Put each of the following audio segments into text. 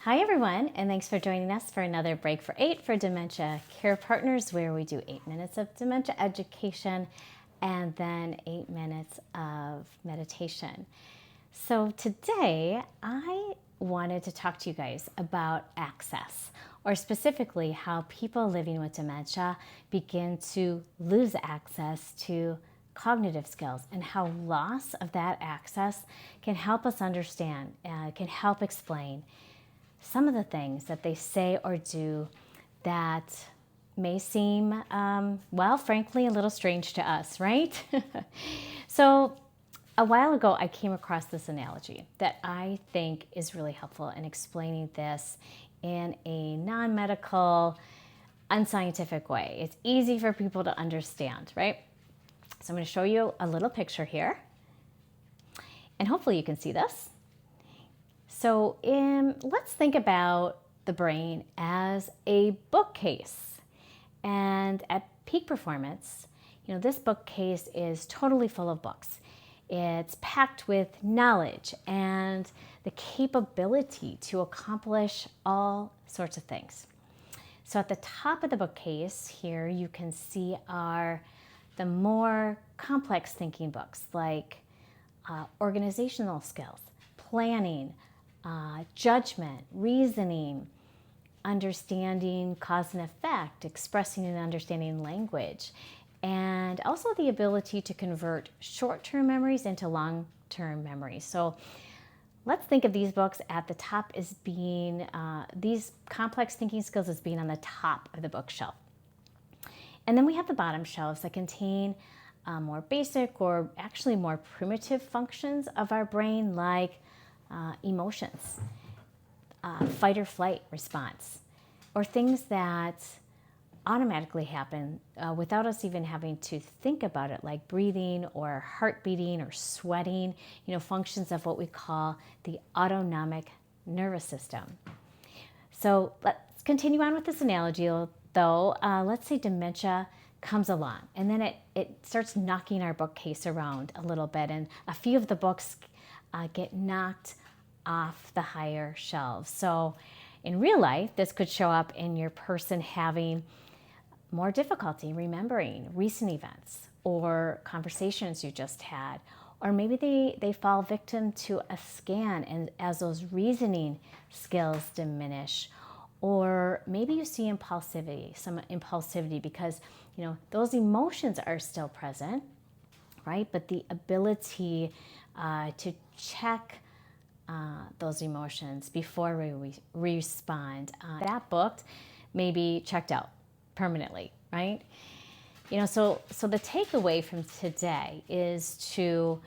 Hi everyone, and thanks for joining us for another Break for 8 for Dementia Care Partners, where we do 8 minutes of dementia education and then 8 minutes of meditation. So today I wanted to talk to you guys about access, or specifically how people living with dementia begin to lose access to cognitive skills, and how loss of that access can help us understand, can help explain some of the things that they say or do that may seem, frankly, a little strange to us, right? So a while ago, I came across this analogy that I think is really helpful in explaining this in a non-medical, unscientific way. It's easy for people to understand, right? So I'm going to show you a little picture here, and hopefully you can see this. So let's think about the brain as a bookcase. And at peak performance, this bookcase is totally full of books. It's packed with knowledge and the capability to accomplish all sorts of things. So at the top of the bookcase here, you can see are the more complex thinking books, like organizational skills, planning, judgment, reasoning, understanding cause and effect, expressing and understanding language, and also the ability to convert short-term memories into long-term memories. So let's think of these books at the top as being, these complex thinking skills as being on the top of the bookshelf. And then we have the bottom shelves that contain more basic or actually more primitive functions of our brain, like emotions, fight or flight response, or things that automatically happen without us even having to think about it, like breathing or heart beating or sweating, functions of what we call the autonomic nervous system. So let's continue on with this analogy, though. Let's say dementia comes along, and then it starts knocking our bookcase around a little bit, and a few of the books get knocked off the higher shelves. So in real life, this could show up in your person having more difficulty remembering recent events or conversations you just had, or maybe they fall victim to a scan, and as those reasoning skills diminish, or maybe you see some impulsivity because those emotions are still present, right? But the ability to check those emotions before we respond, that book may be checked out permanently, right? So the takeaway from today is to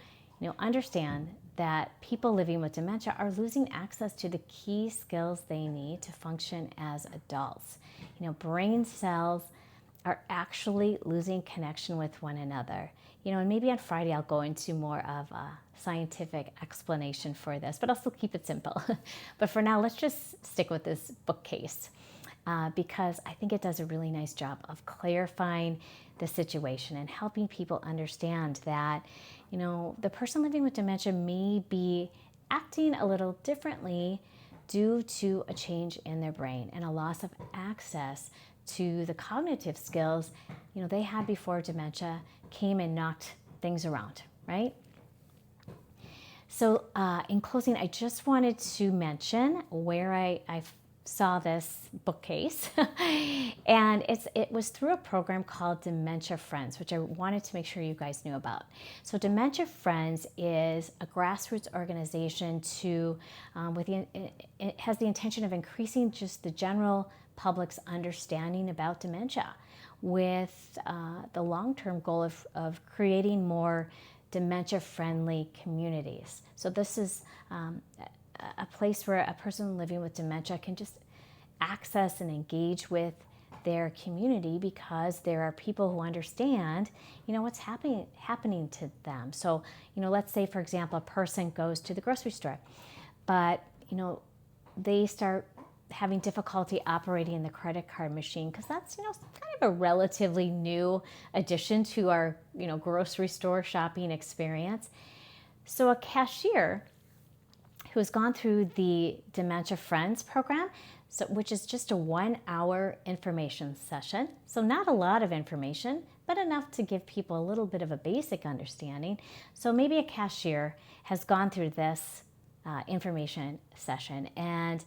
understand that people living with dementia are losing access to the key skills they need to function as adults. Brain cells are actually losing connection with one another. And maybe on Friday I'll go into more of a scientific explanation for this, but I'll still keep it simple. But for now, let's just stick with this bookcase because I think it does a really nice job of clarifying the situation and helping people understand that, the person living with dementia may be acting a little differently due to a change in their brain and a loss of access to the cognitive skills they had before dementia came and knocked things around, right? So in closing, I just wanted to mention where I saw this bookcase, and it was through a program called Dementia Friends, which I wanted to make sure you guys knew about. So Dementia Friends is a grassroots organization it has the intention of increasing just the general public's understanding about dementia, with the long-term goal of creating more dementia-friendly communities. So this is a place where a person living with dementia can just access and engage with their community, because there are people who understand, what's happening to them. So, let's say, for example, a person goes to the grocery store, but, they start having difficulty operating the credit card machine, because that's, kind of a relatively new addition to our, grocery store shopping experience. So a cashier who's gone through the Dementia Friends program, which is just a 1-hour information session. So not a lot of information, but enough to give people a little bit of a basic understanding. So maybe a cashier has gone through this information session, and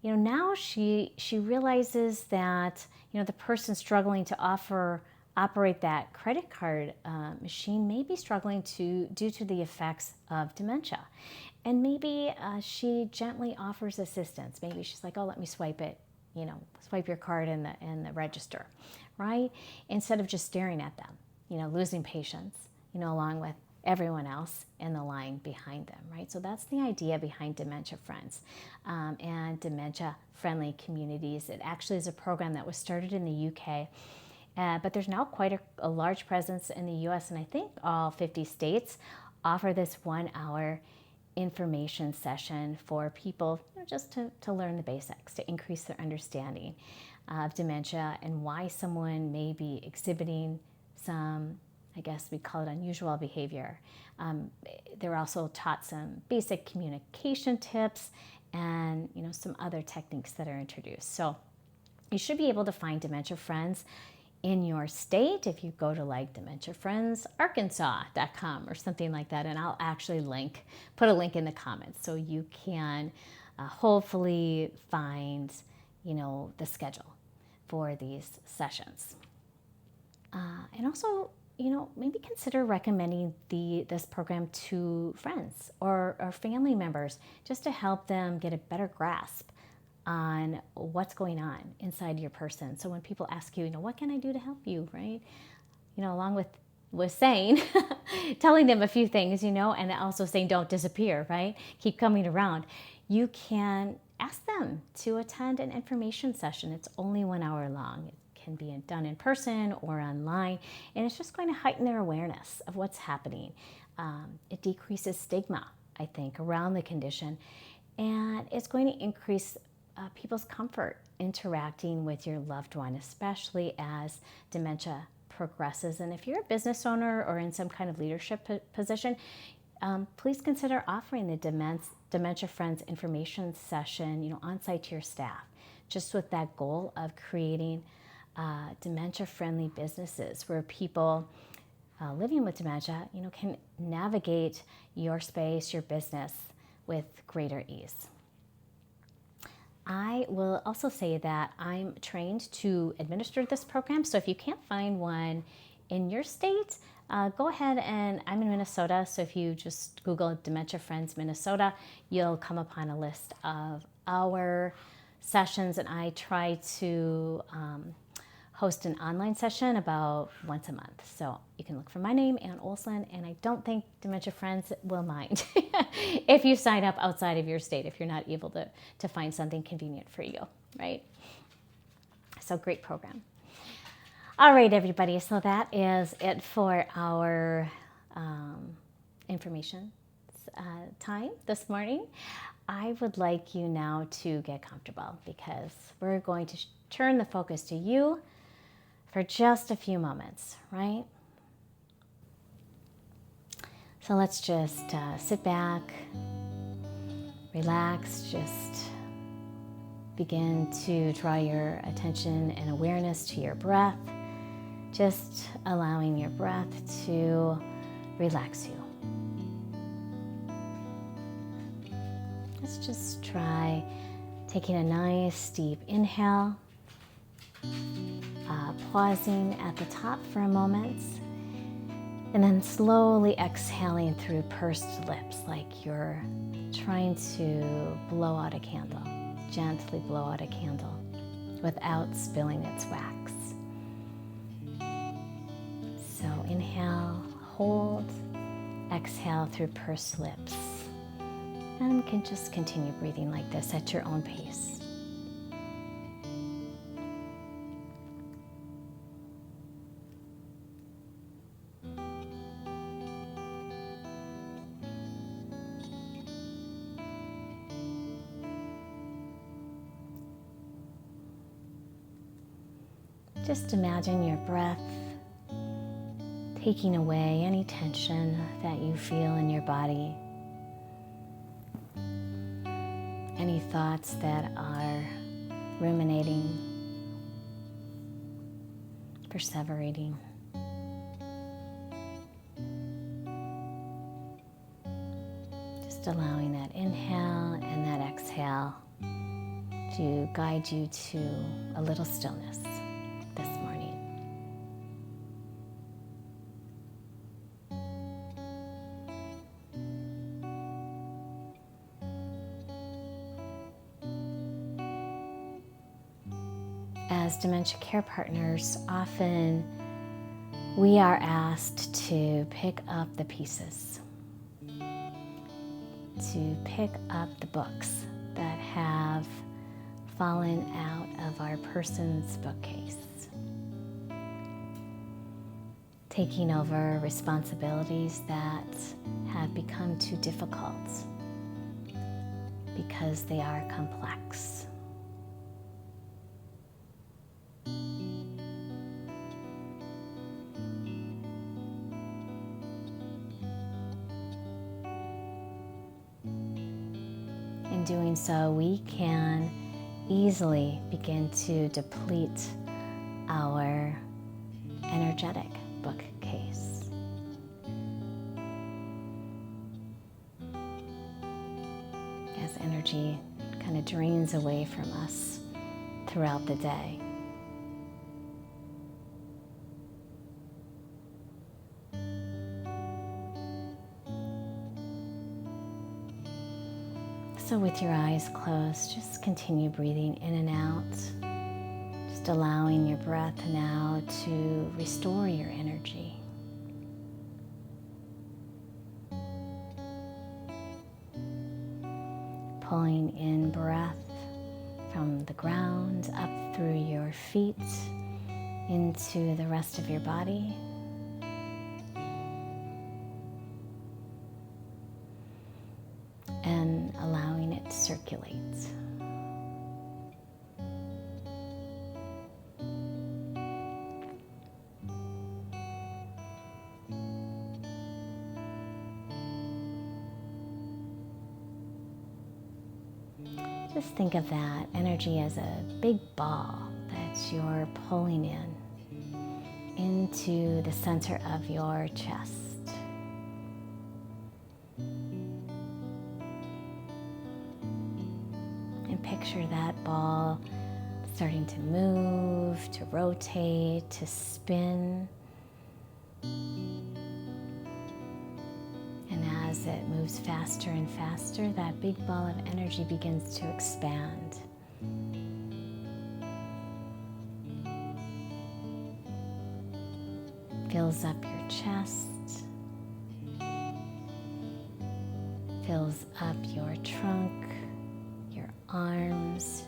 now she realizes that the person struggling to operate that credit card machine may be struggling due to the effects of dementia. And maybe she gently offers assistance. Maybe she's like, oh, let me swipe it, swipe your card in the register, right? Instead of just staring at them, losing patience, along with everyone else in the line behind them, right? So that's the idea behind Dementia Friends and dementia-friendly communities. It actually is a program that was started in the UK, but there's now quite a large presence in the US, and I think all 50 states offer this 1-hour information session for people just to learn the basics, to increase their understanding of dementia and why someone may be exhibiting some, I guess we call it unusual behavior. They're also taught some basic communication tips and some other techniques that are introduced. So you should be able to find Dementia Friends in your state if you go to like dementiafriendsarkansas.com or something like that, and I'll actually put a link in the comments so you can hopefully find the schedule for these sessions. And also maybe consider recommending this program to friends or family members just to help them get a better grasp on what's going on inside your person. So when people ask you, what can I do to help you, right? Along with saying, telling them a few things, and also saying don't disappear, right? Keep coming around. You can ask them to attend an information session. It's only 1 hour long. It can be done in person or online, and it's just going to heighten their awareness of what's happening. It decreases stigma, I think, around the condition, and it's going to increase people's comfort interacting with your loved one, especially as dementia progresses. And if you're a business owner or in some kind of leadership position, please consider offering the Dementia Friends information session, on site to your staff, just with that goal of creating dementia-friendly businesses where people living with dementia, can navigate your space, your business with greater ease. I will also say that I'm trained to administer this program, so if you can't find one in your state, go ahead, and I'm in Minnesota, so if you just Google Dementia Friends Minnesota, you'll come upon a list of our sessions, and I try to host an online session about once a month. So you can look for my name, Ann Olson, and I don't think Dementia Friends will mind if you sign up outside of your state, if you're not able to find something convenient for you, right? So great program. All right, everybody, so that is it for our information time this morning. I would like you now to get comfortable because we're going to turn the focus to you for just a few moments, right? So let's just sit back, relax, just begin to draw your attention and awareness to your breath, just allowing your breath to relax you. Let's just try taking a nice deep inhale, pausing at the top for a moment, and then slowly exhaling through pursed lips like you're trying to blow out a candle, gently blow out a candle without spilling its wax. So inhale, hold, exhale through pursed lips, and you can just continue breathing like this at your own pace. Just imagine your breath taking away any tension that you feel in your body. any thoughts that are ruminating, perseverating. Just allowing that inhale and that exhale to guide you to a little stillness this morning. As dementia care partners, often we are asked to pick up the pieces, to pick up the books that have fallen out of our person's bookcase, taking over responsibilities that have become too difficult because they are complex. In doing so, we can easily begin to deplete our energetic bookcase. As energy kind of drains away from us throughout the day. So with your eyes closed, just continue breathing in and out, just allowing your breath now to restore your energy. Pulling in breath from the ground up through your feet into the rest of your body. And allowing it to circulate. Just think of that energy as a big ball that you're pulling into the center of your chest. Picture that ball starting to move, to rotate, to spin. And as it moves faster and faster, that big ball of energy begins to expand. Fills up your chest, fills up your trunk, arms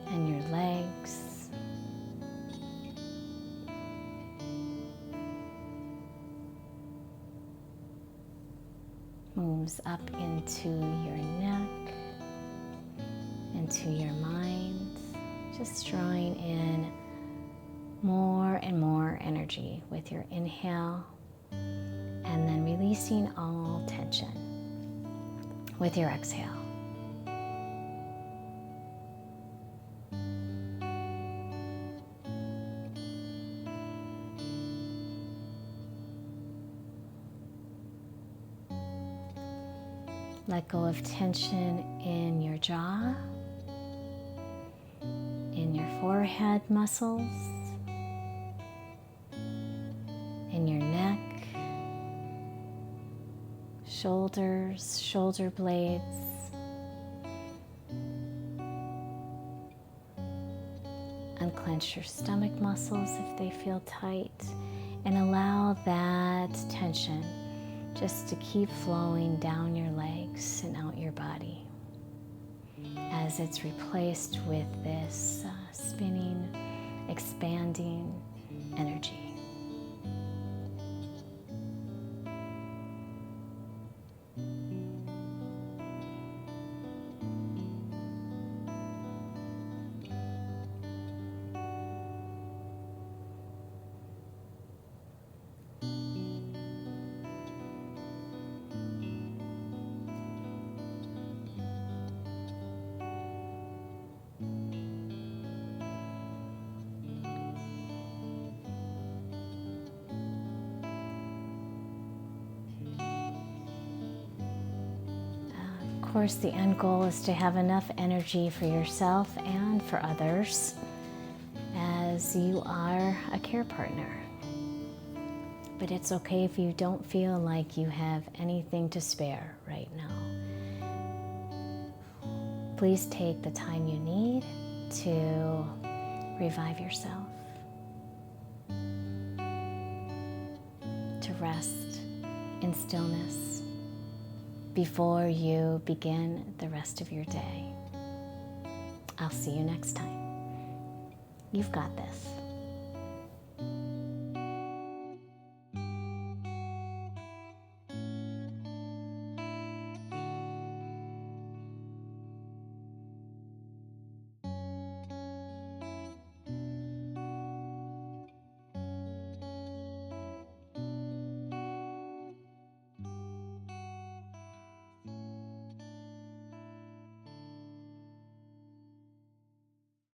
and your legs. Moves up into your neck, into your mind, just drawing in more and more energy with your inhale, and then releasing all tension with your exhale. Let go of tension in your jaw, in your forehead muscles, in your neck, shoulders, shoulder blades, unclench your stomach muscles if they feel tight, and allow that tension just to keep flowing down your legs and out your body as it's replaced with this spinning, expanding energy. course, the end goal is to have enough energy for yourself and for others as you are a care partner. But it's okay if you don't feel like you have anything to spare right now. Please take the time you need to revive yourself, to rest in stillness before you begin the rest of your day. I'll see you next time. You've got this.